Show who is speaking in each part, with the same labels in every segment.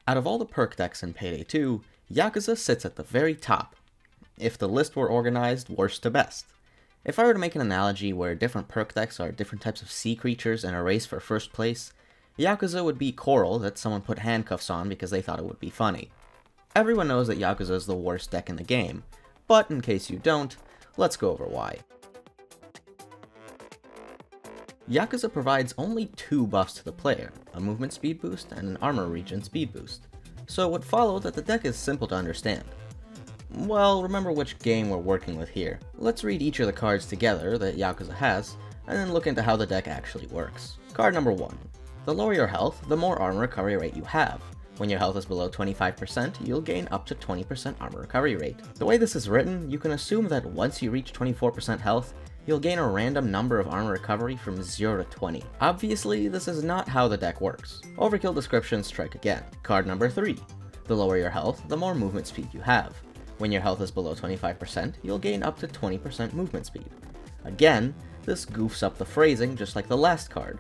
Speaker 1: Out of all the perk decks in Payday 2, Yakuza sits at the very top. If the list were organized worst to best. If I were to make an analogy where different perk decks are different types of sea creatures in a race for first place, Yakuza would be coral that someone put handcuffs on because they thought it would be funny. Everyone knows that Yakuza is the worst deck in the game, but in case you don't, let's go over why. Yakuza provides only 2 buffs to the player, a movement speed boost and an armor regen speed boost, so it would follow that the deck is simple to understand. Well, remember which game we're working with here. Let's read each of the cards together that Yakuza has, and then look into how the deck actually works. Card number 1. The lower your health, the more armor recovery rate you have. When your health is below 25%, you'll gain up to 20% armor recovery rate. The way this is written, you can assume that once you reach 24% health, you'll gain a random number of armor recovery from 0 to 20. Obviously, this is not how the deck works. Overkill descriptions strike again. Card number 3. The lower your health, the more movement speed you have. When your health is below 25%, you'll gain up to 20% movement speed. Again, this goofs up the phrasing just like the last card.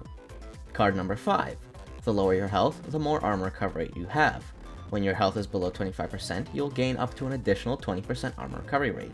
Speaker 1: Card number 5. The lower your health, the more armor recovery rate you have. When your health is below 25%, you'll gain up to an additional 20% armor recovery rate.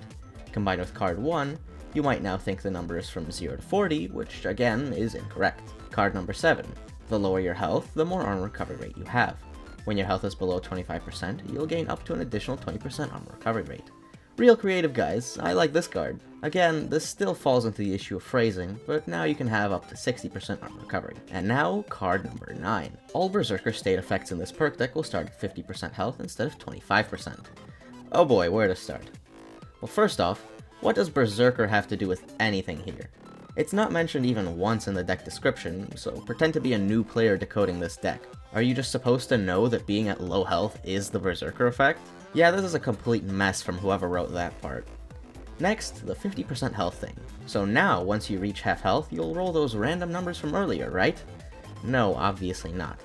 Speaker 1: Combined with card 1, you might now think the number is from 0 to 40, which again is incorrect. Card number 7. The lower your health, the more armor recovery rate you have. When your health is below 25%, you'll gain up to an additional 20% armor recovery rate. Real creative, guys. I like this card. Again, this still falls into the issue of phrasing, but now you can have up to 60% armor recovery. And now, card number 9. All Berserker state effects in this perk deck will start at 50% health instead of 25%. Oh boy, where to start? Well, first off, what does Berserker have to do with anything here? It's not mentioned even once in the deck description, so pretend to be a new player decoding this deck. Are you just supposed to know that being at low health is the Berserker effect? Yeah, this is a complete mess from whoever wrote that part. Next, the 50% health thing. So now, once you reach half health, you'll roll those random numbers from earlier, right? No, obviously not.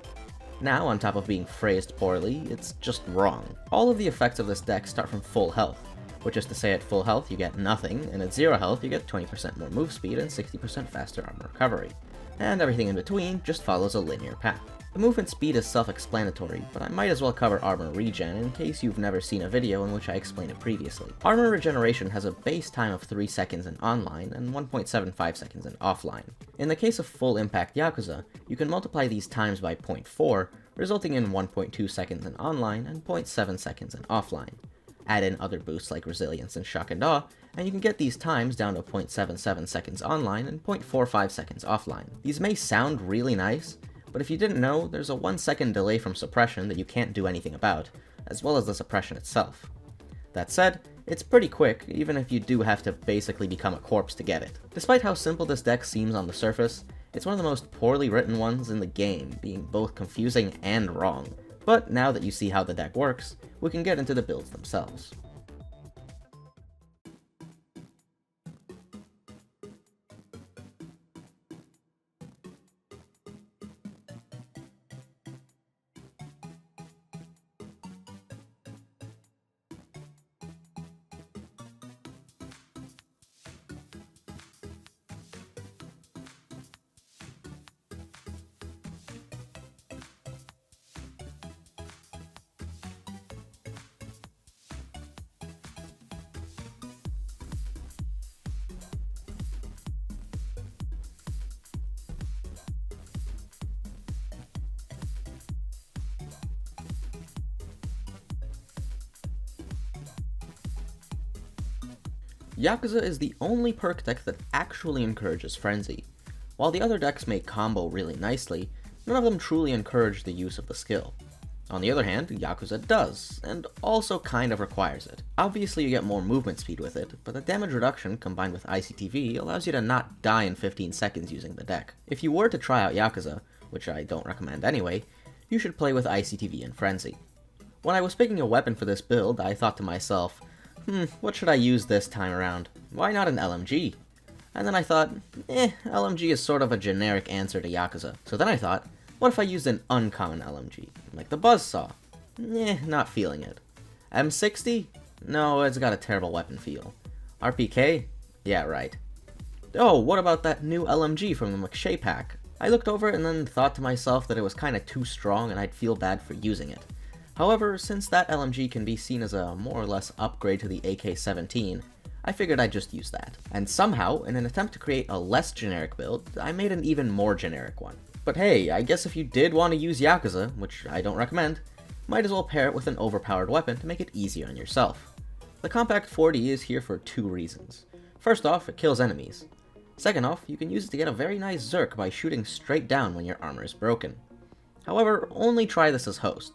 Speaker 1: Now, on top of being phrased poorly, it's just wrong. All of the effects of this deck start from full health, which is to say at full health you get nothing, and at 0 health you get 20% more move speed and 60% faster armor recovery. And everything in between just follows a linear path. The movement speed is self-explanatory, but I might as well cover armor regen in case you've never seen a video in which I explained it previously. Armor regeneration has a base time of 3 seconds in online and 1.75 seconds in offline. In the case of full impact Yakuza, you can multiply these times by 0.4, resulting in 1.2 seconds in online and 0.7 seconds in offline. Add in other boosts like resilience and shock and awe, and you can get these times down to 0.77 seconds online and 0.45 seconds offline. These may sound really nice, but if you didn't know, there's a 1 second delay from suppression that you can't do anything about, as well as the suppression itself. That said, it's pretty quick, even if you do have to basically become a corpse to get it. Despite how simple this deck seems on the surface, it's one of the most poorly written ones in the game, being both confusing and wrong. But now that you see how the deck works, we can get into the builds themselves. Yakuza is the only perk deck that actually encourages Frenzy. While the other decks may combo really nicely, none of them truly encourage the use of the skill. On the other hand, Yakuza does, and also kind of requires it. Obviously you get more movement speed with it, but the damage reduction combined with ICTV allows you to not die in 15 seconds using the deck. If you were to try out Yakuza, which I don't recommend anyway, you should play with ICTV and Frenzy. When I was picking a weapon for this build, I thought to myself, what should I use this time around? Why not an LMG? And then I thought, LMG is sort of a generic answer to Yakuza. So then I thought, what if I used an uncommon LMG, like the Buzzsaw? Not feeling it. M60? No, it's got a terrible weapon feel. RPK? Yeah, right. Oh, what about that new LMG from the McShay pack? I looked over it and then thought to myself that it was kinda too strong and I'd feel bad for using it. However, since that LMG can be seen as a more or less upgrade to the AK-17, I figured I'd just use that. And somehow, in an attempt to create a less generic build, I made an even more generic one. But hey, I guess if you did want to use Yakuza, which I don't recommend, might as well pair it with an overpowered weapon to make it easier on yourself. The Compact 40 is here for two reasons. First off, it kills enemies. Second off, you can use it to get a very nice Zerk by shooting straight down when your armor is broken. However, only try this as host.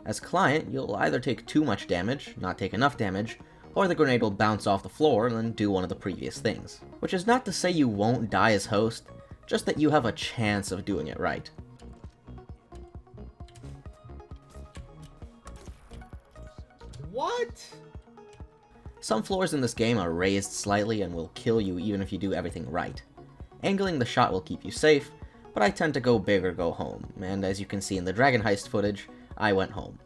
Speaker 1: As client, you'll either take too much damage, not take enough damage, or the grenade will bounce off the floor and then do one of the previous things. Which is not to say you won't die as host, just that you have a chance of doing it right.
Speaker 2: What?
Speaker 1: Some floors in this game are raised slightly and will kill you even if you do everything right. Angling the shot will keep you safe, but I tend to go big or go home, and as you can see in the Dragon Heist footage, I went home.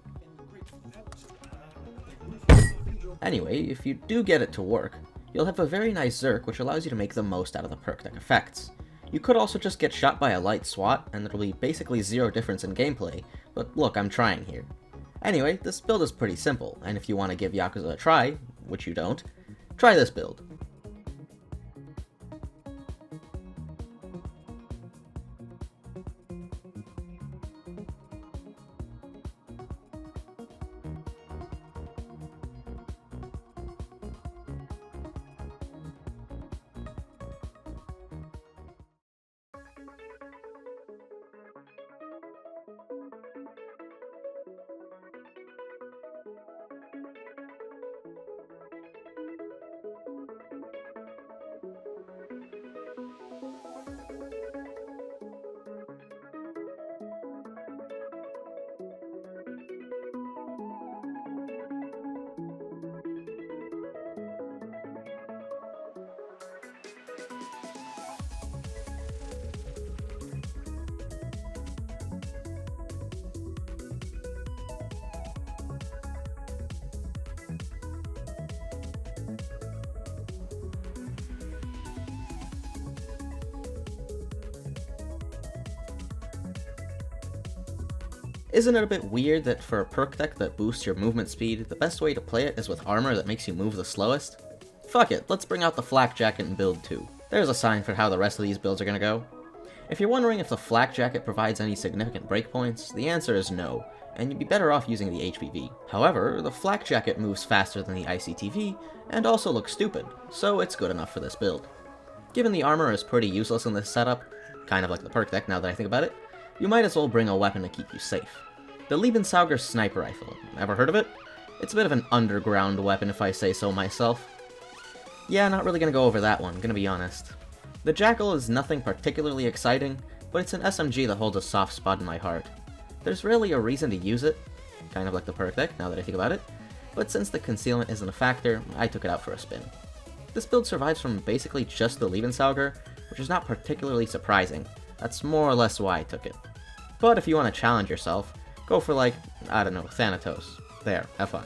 Speaker 1: Anyway, if you do get it to work, you'll have a very nice Zerk which allows you to make the most out of the perk deck effects. You could also just get shot by a light SWAT, and it'll be basically zero difference in gameplay, but look, I'm trying here. Anyway, this build is pretty simple, and if you want to give Yakuza a try, which you don't, try this build. Isn't it a bit weird that for a perk deck that boosts your movement speed, the best way to play it is with armor that makes you move the slowest? Fuck it, let's bring out the Flak Jacket and build 2. There's a sign for how the rest of these builds are gonna go. If you're wondering if the Flak Jacket provides any significant breakpoints, the answer is no, and you'd be better off using the HPV. However, the Flak Jacket moves faster than the ICTV, and also looks stupid, so it's good enough for this build. Given the armor is pretty useless in this setup, kind of like the perk deck now that I think about it, you might as well bring a weapon to keep you safe. The Liebensauger Sniper Rifle. Ever heard of it? It's a bit of an underground weapon if I say so myself. Yeah, not really gonna go over that one, gonna be honest. The Jackal is nothing particularly exciting, but it's an SMG that holds a soft spot in my heart. There's rarely a reason to use it, kind of like the perk deck now that I think about it, but since the concealment isn't a factor, I took it out for a spin. This build survives from basically just the Liebensauger, which is not particularly surprising. That's more or less why I took it. But if you want to challenge yourself, go for like, I don't know, Thanatos. There, have fun.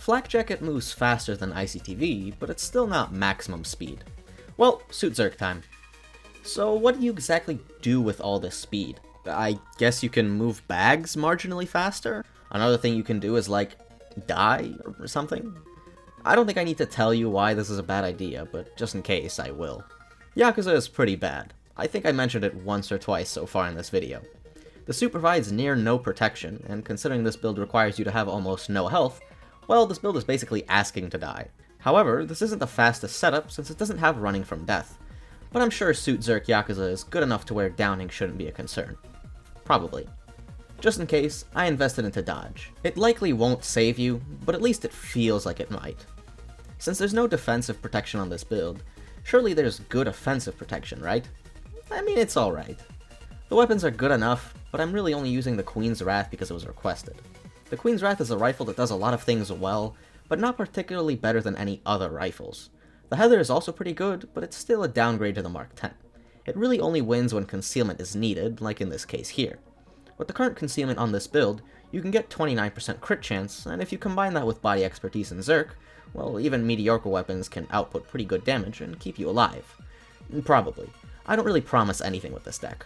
Speaker 1: Flak Jacket moves faster than ICTV, but it's still not maximum speed. Well, Suit Zerk time. So what do you exactly do with all this speed? I guess you can move bags marginally faster? Another thing you can do is like, die or something? I don't think I need to tell you why this is a bad idea, but just in case, I will. Yakuza is pretty bad. I think I mentioned it once or twice so far in this video. The suit provides near no protection, and considering this build requires you to have almost no health, well, this build is basically asking to die. However, this isn't the fastest setup since it doesn't have running from death, but I'm sure Suit Zerk Yakuza is good enough to where downing shouldn't be a concern. Probably. Just in case, I invested into dodge. It likely won't save you, but at least it feels like it might. Since there's no defensive protection on this build, surely there's good offensive protection, right? I mean, it's alright. The weapons are good enough, but I'm really only using the Queen's Wrath because it was requested. The Queen's Wrath is a rifle that does a lot of things well, but not particularly better than any other rifles. The Heather is also pretty good, but it's still a downgrade to the Mark X. It really only wins when concealment is needed, like in this case here. With the current concealment on this build, you can get 29% crit chance, and if you combine that with body expertise and Zerk, well, even mediocre weapons can output pretty good damage and keep you alive. Probably. I don't really promise anything with this deck.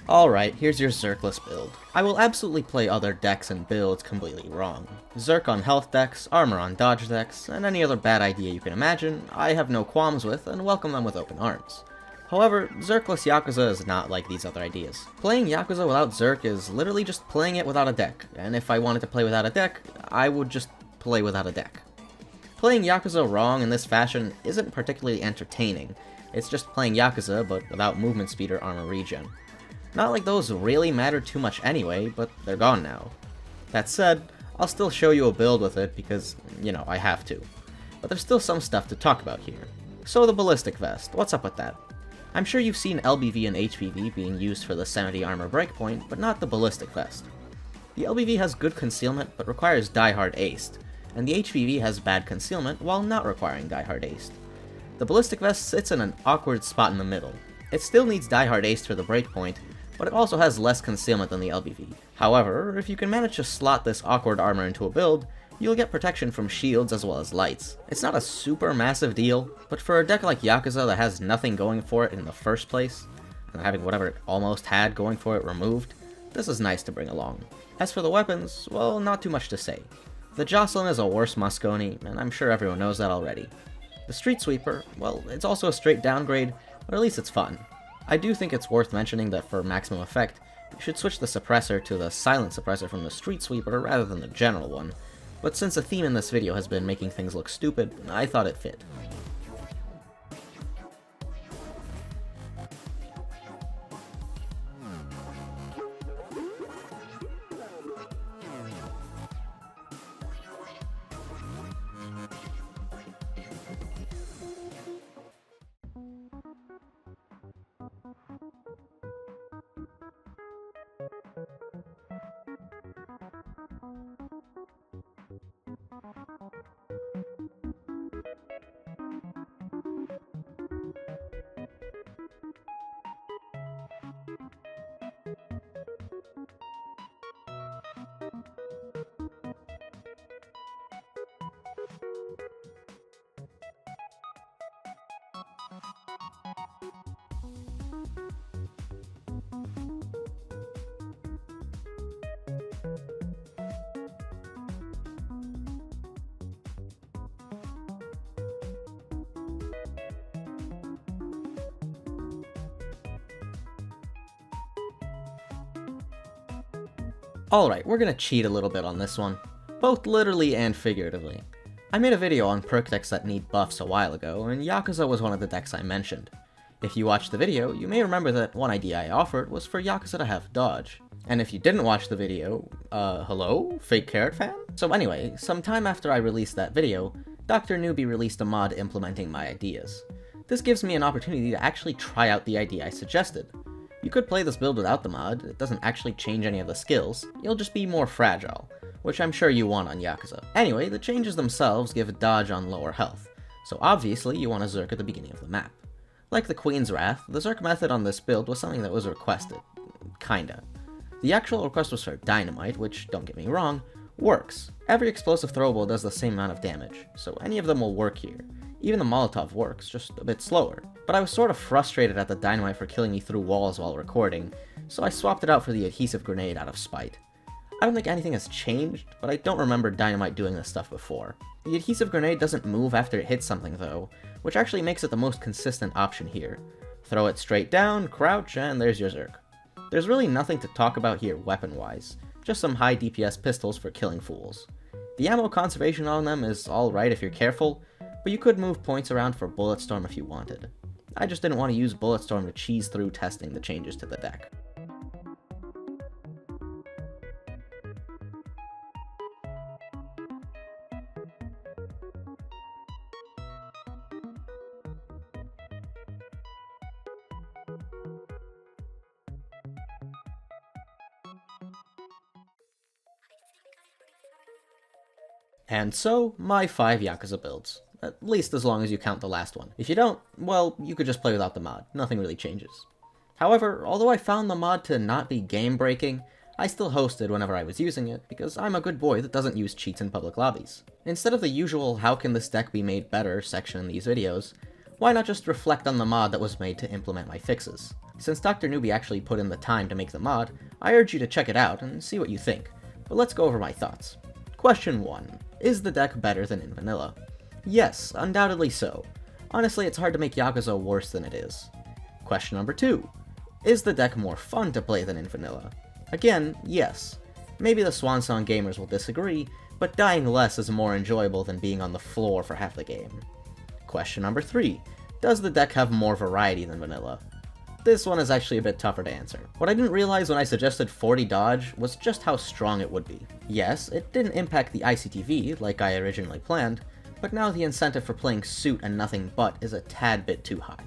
Speaker 1: Alright, here's your Zerkless build. I will absolutely play other decks and builds completely wrong. Zerk on health decks, armor on dodge decks, and any other bad idea you can imagine, I have no qualms with and welcome them with open arms. However, Zerkless Yakuza is not like these other ideas. Playing Yakuza without Zerk is literally just playing it without a deck, and if I wanted to play without a deck, I would just play without a deck. Playing Yakuza wrong in this fashion isn't particularly entertaining, it's just playing Yakuza but without movement speed or armor regen. Not like those really matter too much anyway, but they're gone now. That said, I'll still show you a build with it because, you know, I have to. But there's still some stuff to talk about here. So the Ballistic Vest, what's up with that? I'm sure you've seen LBV and HPV being used for the 70 armor breakpoint, but not the Ballistic Vest. The LBV has good concealment, but requires Die Hard Aced, and the HPV has bad concealment while not requiring Die Hard Aced. The Ballistic Vest sits in an awkward spot in the middle. It still needs Die Hard Aced for the breakpoint, but it also has less concealment than the LBV. However, if you can manage to slot this awkward armor into a build, you'll get protection from shields as well as lights. It's not a super massive deal, but for a deck like Yakuza that has nothing going for it in the first place, and having whatever it almost had going for it removed, this is nice to bring along. As for the weapons, well, not too much to say. The Jocelyn is a worse Moscone, and I'm sure everyone knows that already. The Street Sweeper, well, it's also a straight downgrade, but at least it's fun. I do think it's worth mentioning that for maximum effect, you should switch the suppressor to the silent suppressor from the Street Sweeper rather than the general one, but since the theme in this video has been making things look stupid, I thought it fit. Alright, we're gonna cheat a little bit on this one, both literally and figuratively. I made a video on perk decks that need buffs a while ago, and Yakuza was one of the decks I mentioned. If you watched the video, you may remember that one idea I offered was for Yakuza to have dodge. And if you didn't watch the video, hello? Fake carrot fan? So anyway, some time after I released that video, OcularNebula released a mod implementing my ideas. This gives me an opportunity to actually try out the idea I suggested. You could play this build without the mod, it doesn't actually change any of the skills, you'll just be more fragile, which I'm sure you want on Yakuza. Anyway, the changes themselves give dodge on lower health, so obviously you want a Zerk at the beginning of the map. Like the Queen's Wrath, the Zerk method on this build was something that was requested. Kinda. The actual request was for Dynamite, which, don't get me wrong, works. Every explosive throwable does the same amount of damage, so any of them will work here. Even the Molotov works, just a bit slower. But I was sort of frustrated at the Dynamite for killing me through walls while recording, so I swapped it out for the Adhesive Grenade out of spite. I don't think anything has changed, but I don't remember Dynamite doing this stuff before. The Adhesive Grenade doesn't move after it hits something though, which actually makes it the most consistent option here. Throw it straight down, crouch, and there's your Zerk. There's really nothing to talk about here weapon-wise, just some high DPS pistols for killing fools. The ammo conservation on them is alright if you're careful, but you could move points around for Bulletstorm if you wanted. I just didn't want to use Bulletstorm to cheese through testing the changes to the deck. And so, my 5 Yakuza builds. At least as long as you count the last one. If you don't, well, you could just play without the mod. Nothing really changes. However, although I found the mod to not be game-breaking, I still hosted whenever I was using it, because I'm a good boy that doesn't use cheats in public lobbies. Instead of the usual how can this deck be made better section in these videos, why not just reflect on the mod that was made to implement my fixes? Since OcularNebula actually put in the time to make the mod, I urge you to check it out and see what you think. But let's go over my thoughts. Question 1. Is the deck better than in vanilla? Yes, undoubtedly so. Honestly, it's hard to make Yakuza worse than it is. Question number 2. Is the deck more fun to play than in vanilla? Again, yes. Maybe the Swansong gamers will disagree, but dying less is more enjoyable than being on the floor for half the game. Question number 3. Does the deck have more variety than vanilla? This one is actually a bit tougher to answer. What I didn't realize when I suggested 40 dodge was just how strong it would be. Yes, it didn't impact the ICTV like I originally planned, but now the incentive for playing suit and nothing but is a tad bit too high.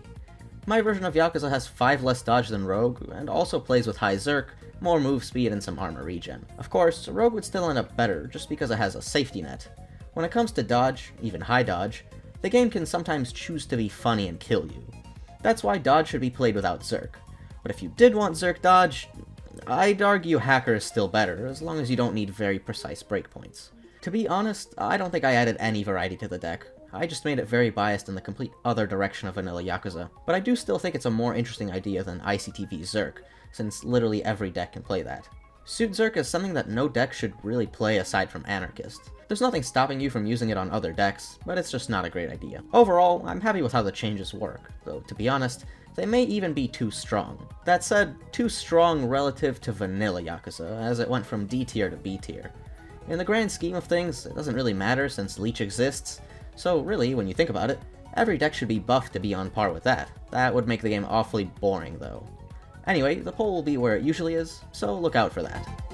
Speaker 1: My version of Yakuza has 5 less dodge than Rogue, and also plays with high Zerk, more move speed, and some armor regen. Of course, Rogue would still end up better just because it has a safety net. When it comes to dodge, even high dodge, the game can sometimes choose to be funny and kill you. That's why dodge should be played without Zerk. But if you did want Zerk dodge, I'd argue Hacker is still better, as long as you don't need very precise breakpoints. To be honest, I don't think I added any variety to the deck. I just made it very biased in the complete other direction of vanilla Yakuza, but I do still think it's a more interesting idea than ICTV Zerk, since literally every deck can play that. Suit Zerk is something that no deck should really play aside from Anarchist. There's nothing stopping you from using it on other decks, but it's just not a great idea. Overall, I'm happy with how the changes work, though to be honest, they may even be too strong. That said, too strong relative to vanilla Yakuza, as it went from D tier to B tier. In the grand scheme of things, it doesn't really matter since Leech exists, so really, when you think about it, every deck should be buffed to be on par with that. That would make the game awfully boring though. Anyway, the poll will be where it usually is, so look out for that.